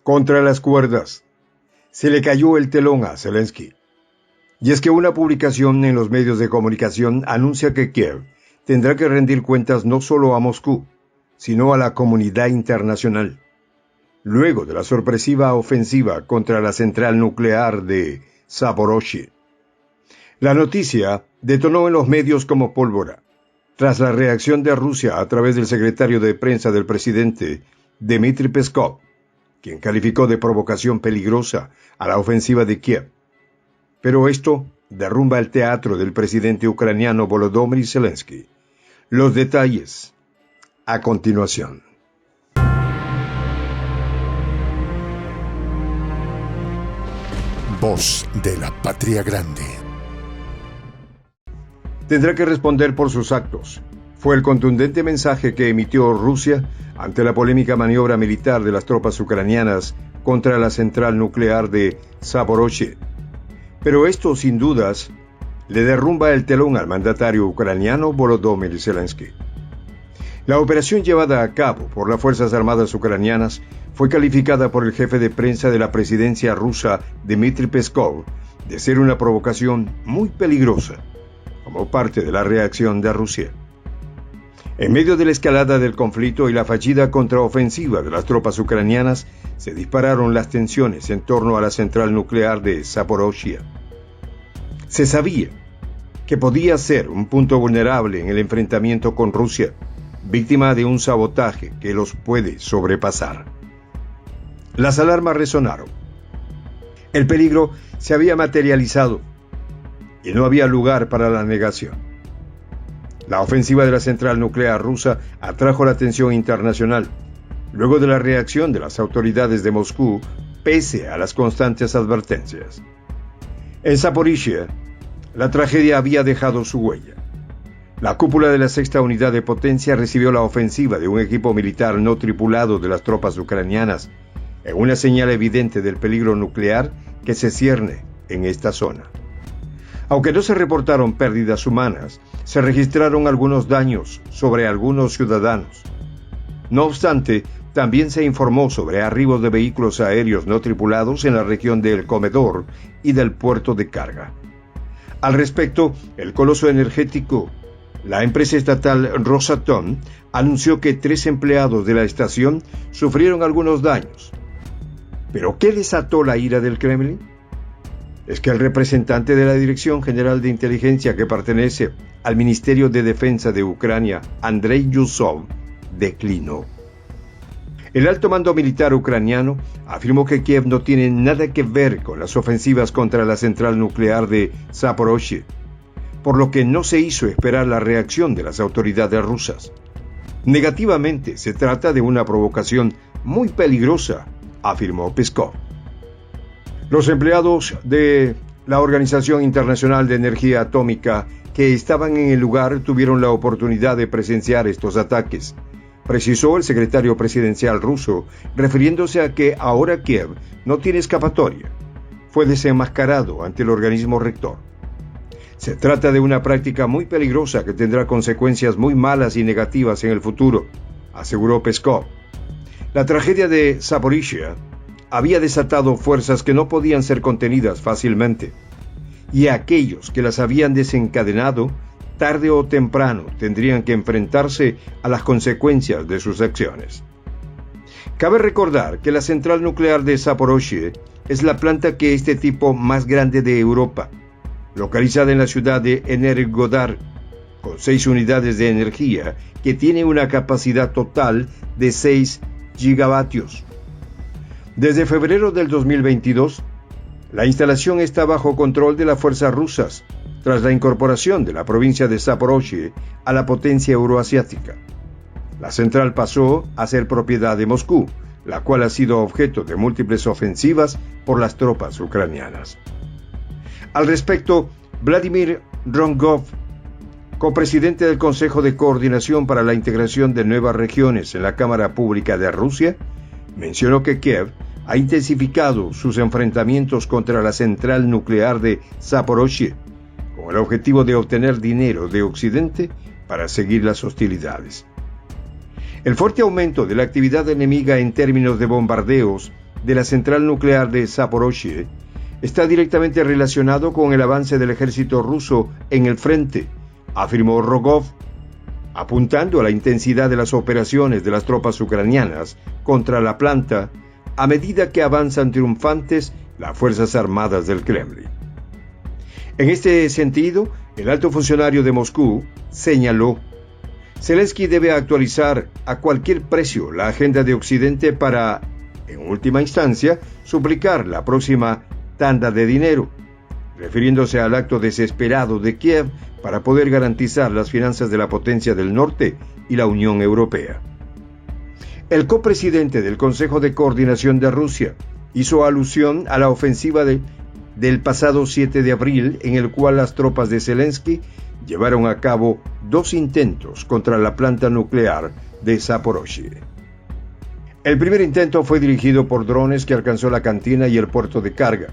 Contra las cuerdas. Se le cayó el telón a Zelensky. Y es que una publicación en los medios de comunicación anuncia que Kiev tendrá que rendir cuentas no solo a Moscú, sino a la comunidad internacional, luego de la sorpresiva ofensiva contra la central nuclear de Zaporozhye. La noticia detonó en los medios como pólvora, tras la reacción de Rusia a través del secretario de prensa del presidente, Dmitry Peskov, quien calificó de provocación peligrosa a la ofensiva de Kiev. Pero esto derrumba el teatro del presidente ucraniano Volodymyr Zelensky. Los detalles a continuación. Voz de la Patria Grande. Tendrá que responder por sus actos. Fue el contundente mensaje que emitió Rusia ante la polémica maniobra militar de las tropas ucranianas contra la central nuclear de Zaporozhye. Pero esto, sin dudas, le derrumba el telón al mandatario ucraniano Volodymyr Zelensky. La operación llevada a cabo por las Fuerzas Armadas ucranianas fue calificada por el jefe de prensa de la presidencia rusa, Dmitry Peskov, de ser una provocación muy peligrosa, como parte de la reacción de Rusia. En medio de la escalada del conflicto y la fallida contraofensiva de las tropas ucranianas, se dispararon las tensiones en torno a la central nuclear de Zaporozhye. Se sabía que podía ser un punto vulnerable en el enfrentamiento con Rusia, víctima de un sabotaje que los puede sobrepasar. Las alarmas resonaron. El peligro se había materializado y no había lugar para la negación. La ofensiva de la central nuclear rusa atrajo la atención internacional, luego de la reacción de las autoridades de Moscú, pese a las constantes advertencias. En Zaporizhia, la tragedia había dejado su huella. La cúpula de la sexta unidad de potencia recibió la ofensiva de un equipo militar no tripulado de las tropas ucranianas, en una señal evidente del peligro nuclear que se cierne en esta zona. Aunque no se reportaron pérdidas humanas, se registraron algunos daños sobre algunos ciudadanos. No obstante, también se informó sobre arribos de vehículos aéreos no tripulados en la región del Comedor y del puerto de carga. Al respecto, el coloso energético, la empresa estatal Rosatom, anunció que 3 empleados de la estación sufrieron algunos daños. ¿Pero qué desató la ira del Kremlin? Es que el representante de la Dirección General de Inteligencia que pertenece al Ministerio de Defensa de Ucrania, Andrei Yusov, declinó. El alto mando militar ucraniano afirmó que Kiev no tiene nada que ver con las ofensivas contra la central nuclear de Zaporozhye, por lo que no se hizo esperar la reacción de las autoridades rusas. Negativamente, se trata de una provocación muy peligrosa, afirmó Peskov. Los empleados de la Organización Internacional de Energía Atómica que estaban en el lugar tuvieron la oportunidad de presenciar estos ataques, precisó el secretario presidencial ruso, refiriéndose a que ahora Kiev no tiene escapatoria. Fue desenmascarado ante el organismo rector. Se trata de una práctica muy peligrosa que tendrá consecuencias muy malas y negativas en el futuro, aseguró Peskov. La tragedia de Zaporizhia había desatado fuerzas que no podían ser contenidas fácilmente, y aquellos que las habían desencadenado, tarde o temprano tendrían que enfrentarse a las consecuencias de sus acciones. Cabe recordar que la central nuclear de Zaporozhye es la planta que este tipo más grande de Europa, localizada en la ciudad de Energodar, con 6 unidades de energía que tiene una capacidad total de 6 gigavatios. Desde febrero del 2022, la instalación está bajo control de las fuerzas rusas, tras la incorporación de la provincia de Zaporozhye a la potencia euroasiática. La central pasó a ser propiedad de Moscú, la cual ha sido objeto de múltiples ofensivas por las tropas ucranianas. Al respecto, Vladimir Rongov, copresidente del Consejo de Coordinación para la Integración de Nuevas Regiones en la Cámara Pública de Rusia, mencionó que Kiev ha intensificado sus enfrentamientos contra la central nuclear de Zaporozhye, con el objetivo de obtener dinero de Occidente para seguir las hostilidades. El fuerte aumento de la actividad enemiga en términos de bombardeos de la central nuclear de Zaporozhye está directamente relacionado con el avance del ejército ruso en el frente, afirmó Rogov, apuntando a la intensidad de las operaciones de las tropas ucranianas contra la planta a medida que avanzan triunfantes las Fuerzas Armadas del Kremlin. En este sentido, el alto funcionario de Moscú señaló: Zelensky debe actualizar a cualquier precio la agenda de Occidente para, en última instancia, suplicar la próxima tanda de dinero, refiriéndose al acto desesperado de Kiev para poder garantizar las finanzas de la potencia del norte y la Unión Europea. El copresidente del Consejo de Coordinación de Rusia hizo alusión a la ofensiva del pasado 7 de abril, en el cual las tropas de Zelensky llevaron a cabo 2 intentos contra la planta nuclear de Zaporozhye. El primer intento fue dirigido por drones que alcanzó la cantina y el puerto de carga,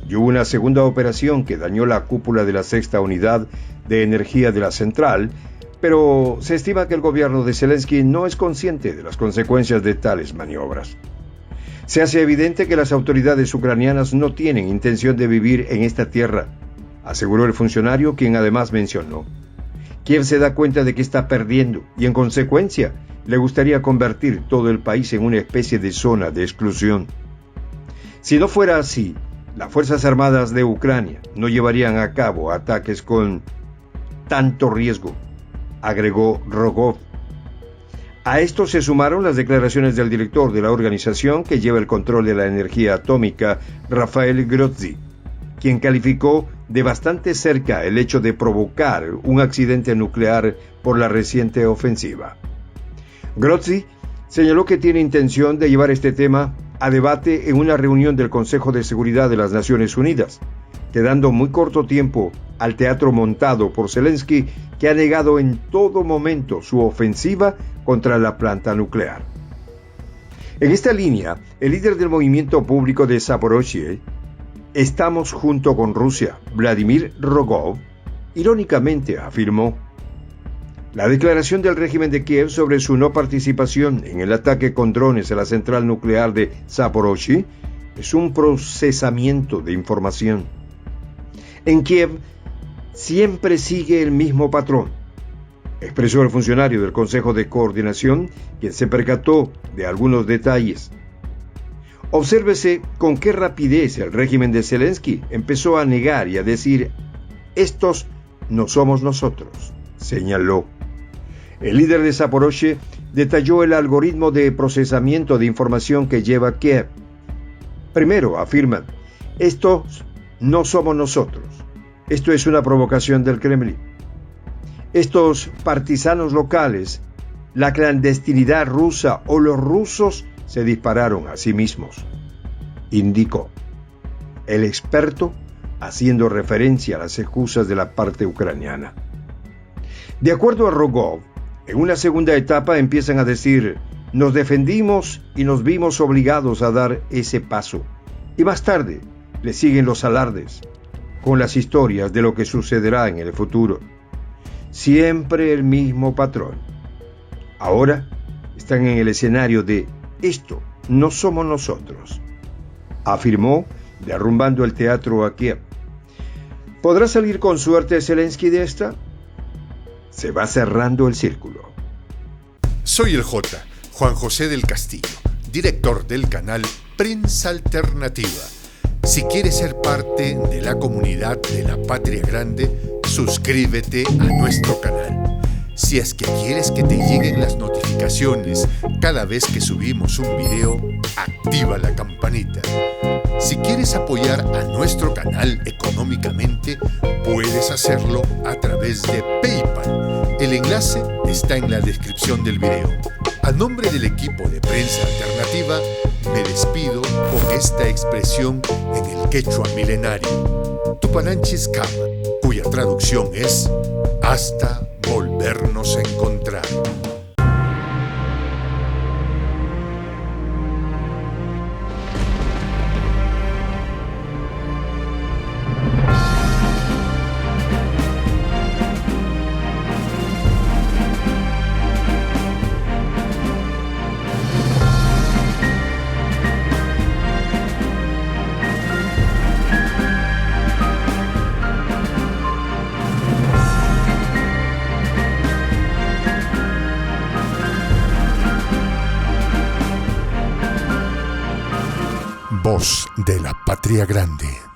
y hubo una segunda operación que dañó la cúpula de la sexta unidad de energía de la central, pero se estima que el gobierno de Zelensky no es consciente de las consecuencias de tales maniobras. Se hace evidente que las autoridades ucranianas no tienen intención de vivir en esta tierra, aseguró el funcionario, quien además mencionó: Kiev se da cuenta de que está perdiendo y, en consecuencia, le gustaría convertir todo el país en una especie de zona de exclusión. Si no fuera así, las Fuerzas Armadas de Ucrania no llevarían a cabo ataques con tanto riesgo, agregó Rogov. A esto se sumaron las declaraciones del director de la organización que lleva el control de la energía atómica, Rafael Grozny, quien calificó de bastante cerca el hecho de provocar un accidente nuclear por la reciente ofensiva. Grozny señaló que tiene intención de llevar este tema a debate en una reunión del Consejo de Seguridad de las Naciones Unidas, quedando muy corto tiempo al teatro montado por Zelensky, que ha negado en todo momento su ofensiva contra la planta nuclear. En esta línea, el líder del movimiento público de Zaporozhye, Estamos junto con Rusia, Vladimir Rogov, irónicamente afirmó: la declaración del régimen de Kiev sobre su no participación en el ataque con drones a la central nuclear de Zaporozhye es un procesamiento de información. En Kiev siempre sigue el mismo patrón, expresó el funcionario del Consejo de Coordinación, quien se percató de algunos detalles. Obsérvese con qué rapidez el régimen de Zelensky empezó a negar y a decir: estos no somos nosotros, señaló. El líder de Zaporozhye detalló el algoritmo de procesamiento de información que lleva Kiev. Primero, afirman: estos no somos nosotros. Esto es una provocación del Kremlin. Estos partisanos locales, la clandestinidad rusa o los rusos se dispararon a sí mismos, indicó el experto, haciendo referencia a las excusas de la parte ucraniana. De acuerdo a Rogov, en una segunda etapa empiezan a decir: nos defendimos y nos vimos obligados a dar ese paso. Y más tarde le siguen los alardes, con las historias de lo que sucederá en el futuro. Siempre el mismo patrón. Ahora están en el escenario de esto no somos nosotros, afirmó, derrumbando el teatro a Kiev. ¿Podrá salir con suerte Zelensky de esta? Se va cerrando el círculo. Soy el J, Juan José del Castillo, director del canal Prensa Alternativa. Si quieres ser parte de la comunidad de la Patria Grande, suscríbete a nuestro canal. Si es que quieres que te lleguen las notificaciones cada vez que subimos un video, activa la campanita. Si quieres apoyar a nuestro canal económicamente, puedes hacerlo a través de PayPal. El enlace está en la descripción del video. A nombre del equipo de Prensa Alternativa, me despido con esta expresión en el quechua milenario, Tupananchis Kama, cuya traducción es hasta volvernos a encontrar. Voz de la Patria Grande.